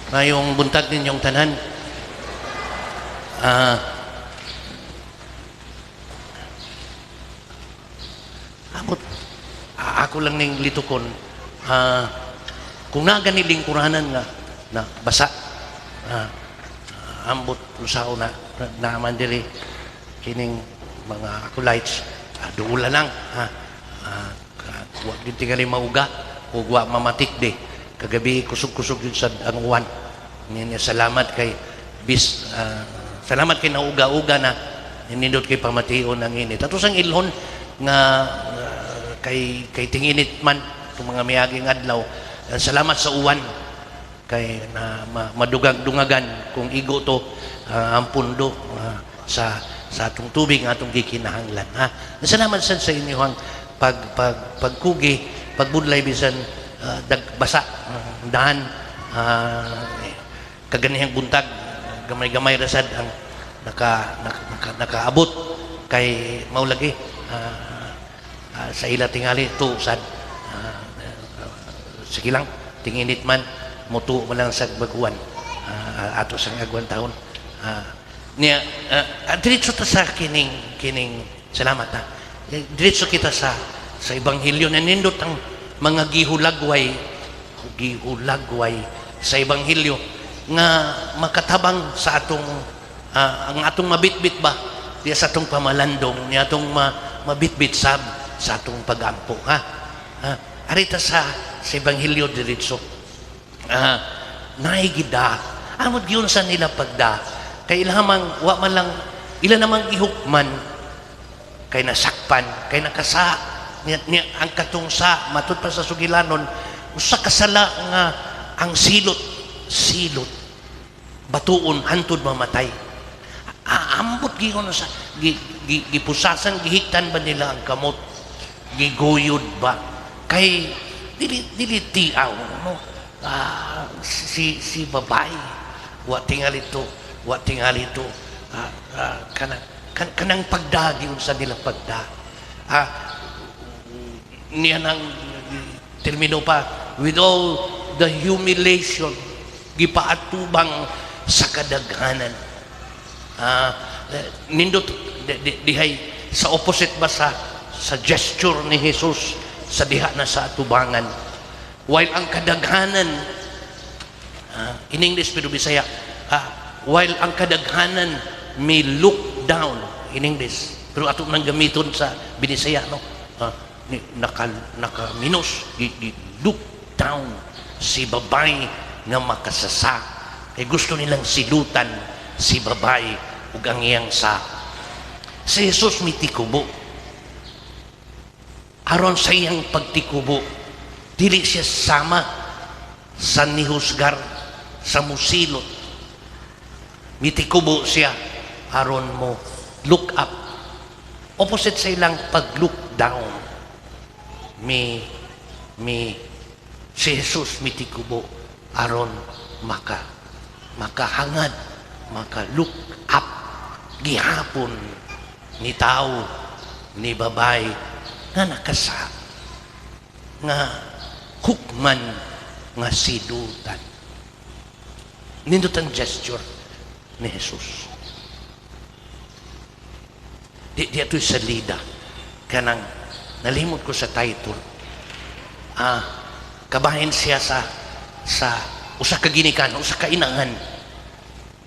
Ngayong buntag ninyong tanan. Ah, abot, ako lang ning litukon. Kung naga ni lingkuranan nga na basa, ambot lusao naman diri kining mga akulites, duula lang. Huwag din tingali mauga, huwag wa mamatik di. Kagabi kusog-kusog yun sa ang uwan. Salamat kay salamat kay nauga-uga na nindot kay pamation ang init. Ato sang ilhon nga kay tinginit man itong mga miyaging adlaw. Salamat sa uwan kay na madugag-dungagan kung igo to ang pundo sa atong tubig nga atong gikinahanglan. Salamat sa inyo ang pagkugi, pagbudlay bisan dagbasa dahan kaganihang buntag gamay-gamay rasad ang nakaabot kay maulagi sa ila tingali to sad sige lang tinginit man mutu man lang sa baguan ato sang agwan taon niya diretso ta sa kining salamat diretso kita sa ebanghelyo na nindot ang mga gihulagway sa ebanghelyo nga makatabang sa atong ang atong mabitbit ba diya sa atong pamalandong ni atong mabitbit sa atong pagampo arita sa ebanghelyo diretso naigida amot gyud sa nila pagda kay ilamang wa man lang ila namang ihukman kay nasakpan kay nakasa niya ang katungsa matud pa sa sugilanon usa kasala nga ang silot batuon hantod mamatay ambot giyon sa gipusasan gihiktan ba nila ang kamot giguyod ba kay dili tiaw no si babae wa tingali to kanang pagdagi unsa nila pagda niya nang termino pa with all the humiliation gipaatubang sa kadaghanan nindot dihay sa opposite ba sa gesture ni Jesus sa diha na sa atubangan while ang kadaghanan in English pero Bisaya while ang kadaghanan may look down in English pero ato nang gamiton sa Binisaya no naka-minus look down si babae nga makasasa kay gusto nilang silutan si babae ug ang iyang sa si Jesus mitikubo aron sa iyang pagtikubo dili siya sama sa nihusgar sa musilot mitikubo siya aron mo look up opposite sa ilang pag look down si Jesus mitikubo aron makahangad maka-look up gihapon ni tao ni babae nga nakasa nga hukman nga sidutan nindot ang gesture ni Jesus di ato'y salida kanang nalimot ko sa title kabahin siya sa usa ka ginikan usa ka inangan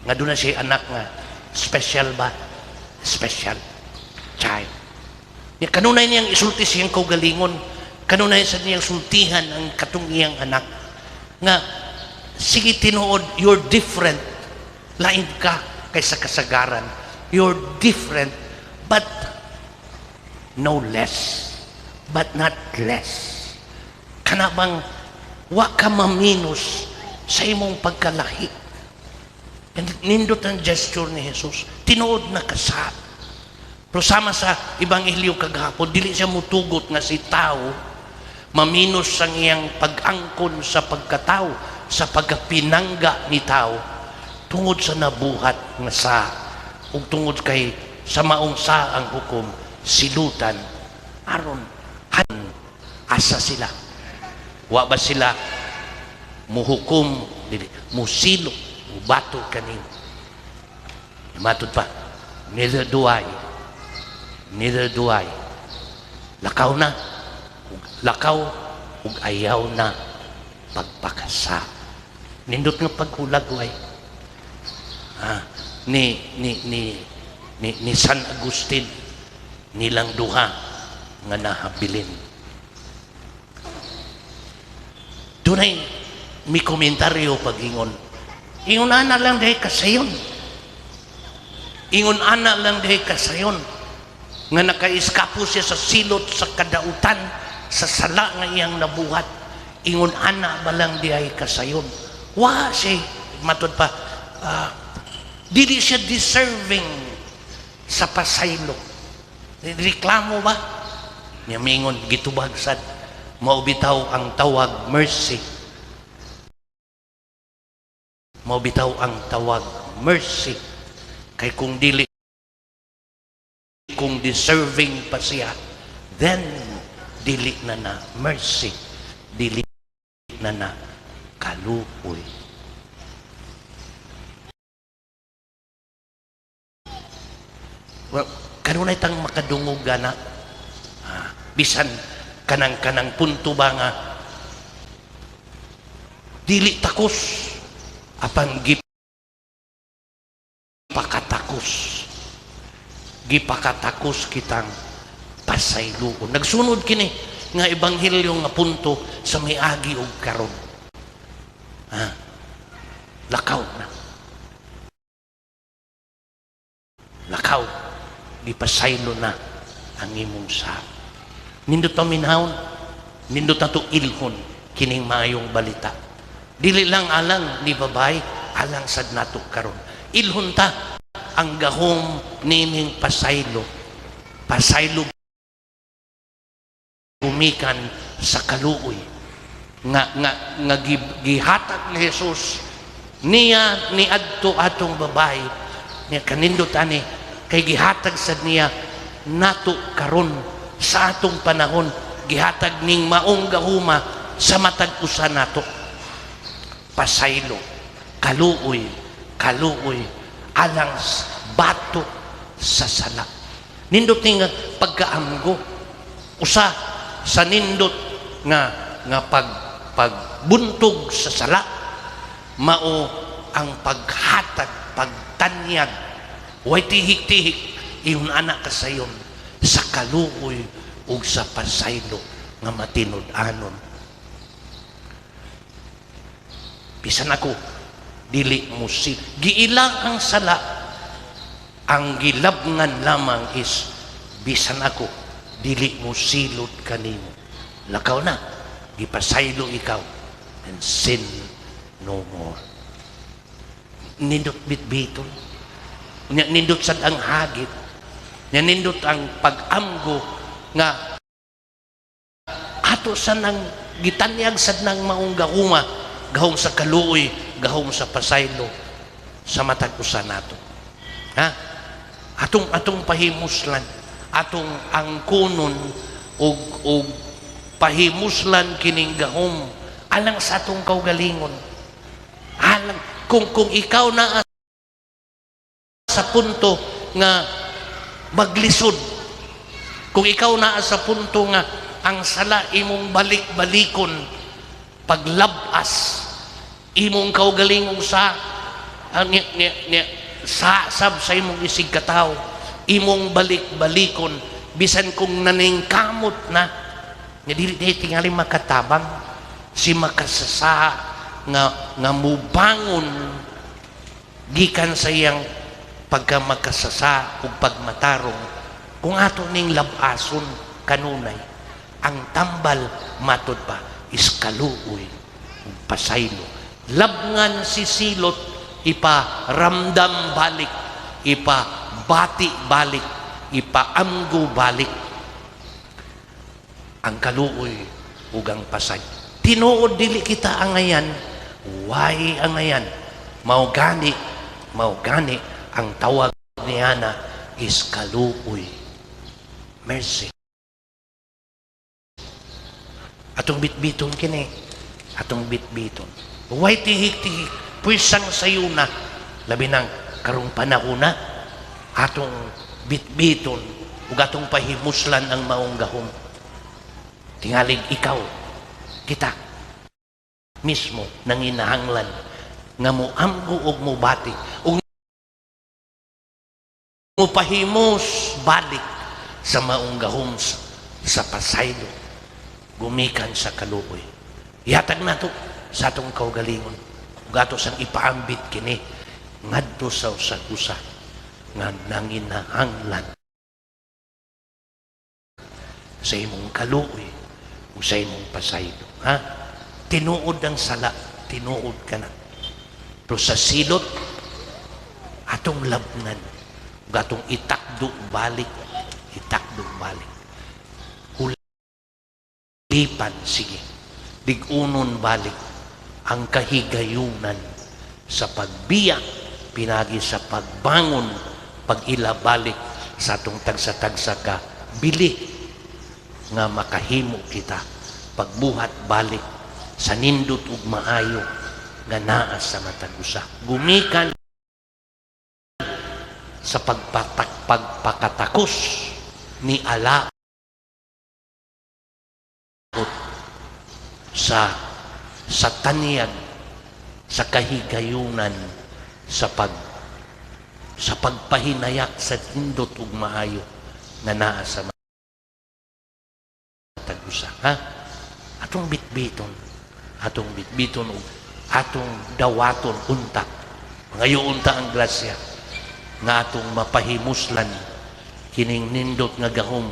nga doon na siya anak nga special child ya kanunay niyang isulti siyang kaugalingon kanunay sa niyang sultihan ang katong iyang anak nga sige tinuod you're different lain ka kaysa kasagaran you're different but no less but not less kanabang wa ka maminus sa imong pagkalahi nindot ang gesture ni Jesus tinuod na kasa pero sama sa ebanghelyo kagahapon dili siya mutugot nga si tao maminus ang iyang pag-angkon sa pagkatao sa pagkapinangga ni tao tungod sa nabuhat nga sa ug tungod kay sa maong sa ang hukom silutan aron asa sila wa ba sila muhukom dili musilo ubato kanimo. Matod pa, neither do I, lakaw na ug ayaw na pagpakasa. Nindot nga paghulag way ni San Agustin nilang duha nga nahabilin. Dunay may komentaryo pag-ingon. Ingon ana lang dahil kasayon. Ingon ana lang dahil kasayon. Nga nakaiskapo siya sa silot, sa kadautan, sa sala nga iyang nabuhat. Ingon ana ba lang dahil kasayon. Wa siya, matod pa, dili siya deserving sa pasaylo. Reklamo ba? Niya mingon, gitubagsad. Maubitaw ang tawag mercy. Maubitaw ang tawag mercy. Kay kung deserving pa siya, then dili na mercy. Dili na kaluoy. Well, kanunay tang makadungog gana. Bisan kanang punto ba nga dili takos apan gipakatakos kitang pasayloon. Nagsunod kini nga ebanghelyo nga punto sa miagi ug karon. Lakaw na. Lakaw, gipasaylo na ang imong sa. Nindot na minahon, nindot na to ilhon kining maayong balita. Dili lang alang ni babay, alang sad nato karon. Ilhon ta ang gahom nining pasaylo. Pasaylo gumikan sa kaluoy. Nga gihatag ni Jesus niya ni adto atong babay niya kanindot ani kay gihatag sad niya nato karon sa atong panahon, gihatag ning maong gahuma sa matag usa nato. Pasaylo, kaluoy alang bato sa sala. Nindot nga pagkaamgo, usa sa nindot nga pagbuntog sa sala, mao ang paghatag, pagtanyag, way tihik-tihik, iyon anak kasayon, sa kaluoy ug sa pasaylo nga matinud-anon. Bisan ako dili musil giilang ang sala, ang gilabngan lamang is bisan ako dili musilot kanimo. Lakaw na, gipasaylo ikaw and sin no more. Nindot bitbiton, nindot sad ang hagit, nindot ang pag-amgo nga ato sa nang gitanyag sad nang maong gahuma, gahom sa kaluoy, gahom sa pasaylo sa matag usa nato. Atong pahimuslan, atong angkunon og pahimuslan kining gahom alang sa atong kaugalingon. Alang kung ikaw na sa punto nga maglisod, kung ikaw na sa punto nga ang sala imong balik-balikon, paglabas imong kaugalingong sa sab sa imong isig kataw, imong balik-balikon bisan kung naningkamot na nga dili tingali makatabang si makasasa nga mubangon gikan sa iyang pagka makasasa ug pagmatarong. Kung ato ning labason kanunay ang tambal matod pa is kaluoy ug pasaylo. Labngan si silot, iparamdam balik, ipabati balik, ipaamgo balik ang kaluoy ug ang pasay. Tinuod dili kita angayan, why angayan? Mao gani ang tawag niya na is kaluoy, mercy. Atong bitbiton kini, atong bitbiton. Huwag tihik-tihik, puwisang sayo na, labi ng karong panahon na, atong bitbiton, ug atong pahimuslan ang maong gahom. Tingalig ikaw, kita, mismo, nanginahanglan, nga mo amgo og mo bati, ug mo pahimos balik sa maong gahom sa pasaylo, gumikan sa kaluoy. Ihatag na to sa atong kaugalingon, ug ato sang ipaambit kini, ngadto sa usag-usa, nga nanginahanglan sa imong kaluoy o sa imong pasaylo. Ha? Tinuod ang sala, tinuod ka na. Pero sa silot, atong labnan, ug atong itakdo balik, hulipan, sige, bigunon balik ang kahigayunan sa pagbiyak, pinagi sa pagbangon, pag-ilabalik sa atong tagsa-tagsa ka bili nga makahimo kita pagbuhat balik sa nindot ug maayo nga naa sa matag usa. Gumikan sa pagpakatakos ni ala sa tanyag, sa kahigayunan, sa pagpahinayak sa nindot ug maayo nga naa sa matag usa. Ha? Atong bitbiton ug atong dawaton unta, ngayon unta ang grasya nga atong mapahimuslan kining nindot nga gahom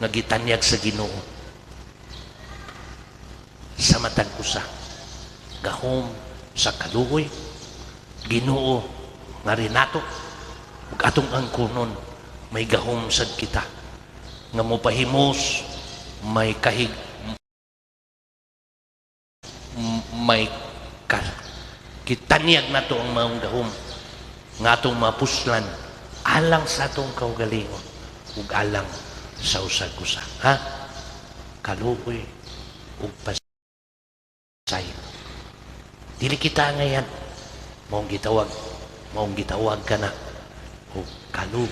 nga gitanyag sa Ginoo sa matag usa. Gahom sa kaluoy, Ginoo nga rinato, ug atong angkunon may gahom sad kita nga mopahimos, may kitanyag na to ang maong gahom nga atong mapuslan alang sa atong kaugalingon ug alang sa usag-usa. Ha? Kaluoy ug pasaylo. Dili kita ngayon maong gitawag ka na ug kaluoy